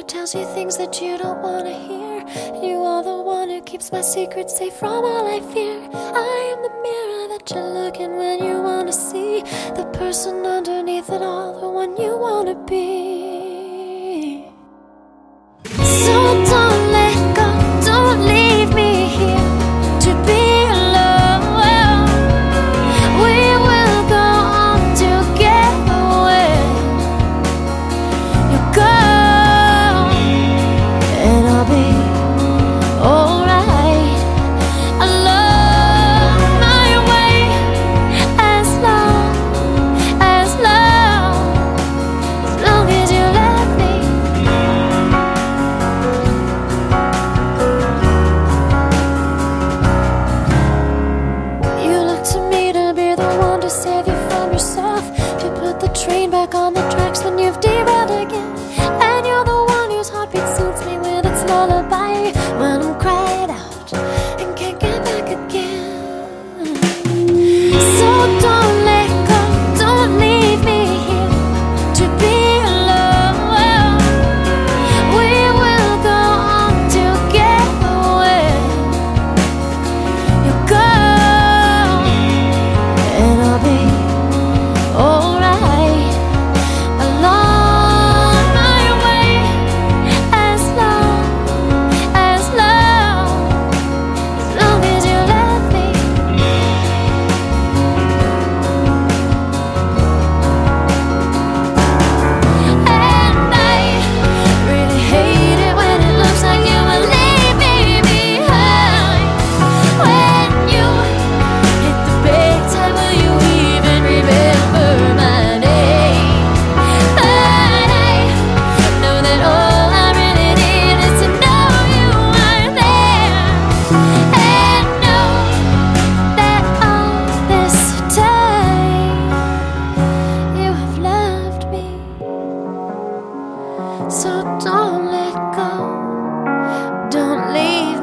tells you things that you don't wanna hear. You are the one who keeps my secrets safe from all I fear. I am the mirror that you look in when you wanna see the person underneath it all, the one you wanna be. So don't let go, don't leave me here to be alone. We will go on together. You go and I'll be alright. Along my way, as long as you let me. You look to me to be the one to save you from yourself, to put the train back on the tracks when you've derailed again. And you're the one whose heartbeat suits me with its lullaby when I'm cried out and can't get back again. So don't let go, don't leave me here to be alone. We will go on together. You go and I'll be alright. Along my way, as long as you let me. And I really hate it when it looks like you will leave me behind. When you hit the big time, will you even remember my name? But I know that all I really need is to know you are there, and know that all this time you have loved me. So don't let go, don't leave